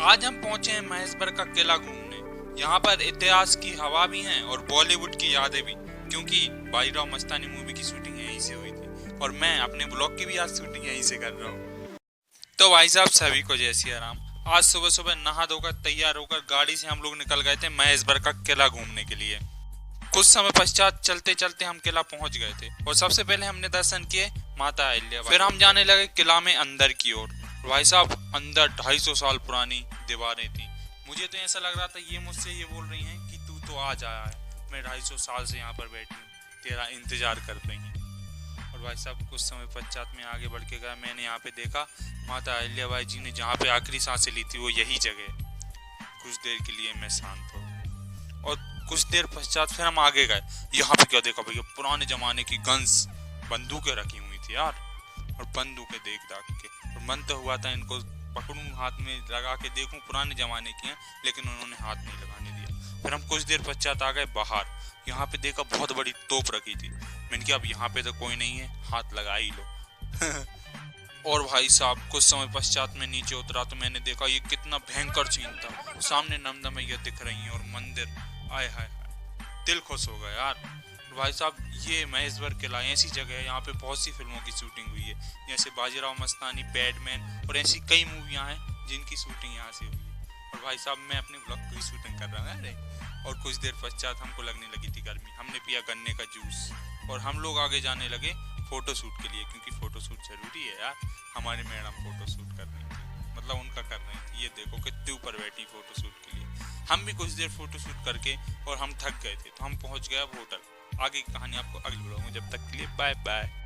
आज हम पहुंचे हैं महेशगढ़ का किला घूमने। यहाँ पर इतिहास की हवा भी है और बॉलीवुड की यादें भी, क्योंकि बाजीराव मस्तानी मूवी की शूटिंग यहीं से हुई थी और मैं अपने ब्लॉग की भी आज शूटिंग यहीं से कर रहा हूँ। तो भाई साहब सभी को जय सिया राम। आज सुबह सुबह नहा धोकर तैयार होकर गाड़ी से हम लोग निकल गए थे महेशगढ़ का किला घूमने के लिए। कुछ समय पश्चात चलते चलते हम किला पहुंच गए थे और सबसे पहले हमने दर्शन किए माता अहिल्या। फिर हम जाने लगे किला में अंदर की ओर। भाई साहब अंदर 250 साल पुरानी दीवारें थी। मुझे तो ऐसा लग रहा था ये मुझसे ये बोल रही हैं कि तू तो आज आया है, मैं 250 साल से यहाँ पर बैठी हूँ, तेरा इंतजार कर रही हूँ। और भाई साहब कुछ समय पश्चात में आगे बढ़ के गया, मैंने यहाँ पे देखा माता अहिल्याबाई जी ने जहाँ पे आखिरी सांसें ली थी वो यही जगह। कुछ देर के लिए मैं शांत हो और कुछ देर पश्चात फिर हम आगे गए। यहाँ पे क्या देखा भैया, पुराने जमाने की गन्स बंदूकें रखी हुई थी यार, और बंदूकें देख दाख के और मन तो हुआ था इनको पकड़ूं, हाथ में लगा के देखूं, पुराने जमाने की हैं, लेकिन उन्होंने हाथ नहीं लगाने दिया। फिर हम कुछ देर पश्चात आ गए बाहर। यहाँ पे देखा बहुत बड़ी तोप रखी थी। मैंने कहा अब यहाँ पे तो कोई नहीं है, हाथ लगा ही लो। और भाई साहब कुछ समय पश्चात में नीचे उतरा तो मैंने देखा ये कितना भयंकर सीन था। सामने नर्मदा मैया दिख रही है और मंदिर, आय हाय हाय, दिल खुश हो गया यार। भाई साहब ये महेशगढ़ किला ऐसी जगह है, यहाँ पे बहुत सी फिल्मों की शूटिंग हुई है, जैसे बाजीराव मस्तानी, बैटमैन और ऐसी कई मूवियाँ हैं जिनकी शूटिंग यहाँ से हुई है। और भाई साहब मैं अपने ब्लॉग की शूटिंग कर रहा हूँ अरे। और कुछ देर पश्चात हमको लगने लगी थी गर्मी, हमने पिया गन्ने का जूस और हम लोग आगे जाने लगे फोटो शूट के लिए, क्योंकि फोटो शूट जरूरी है यार। हमारी मैडम फोटो शूट कर रही थी, मतलब उनका कर रही थी, ये देखो कितने ऊपर बैठी फोटो शूट के लिए। हम भी कुछ देर फोटो शूट करके और हम थक गए थे तो हम पहुंच गए अब होटल। आगे की कहानी आपको अगले ब्लॉग में, जब तक के लिए बाय बाय।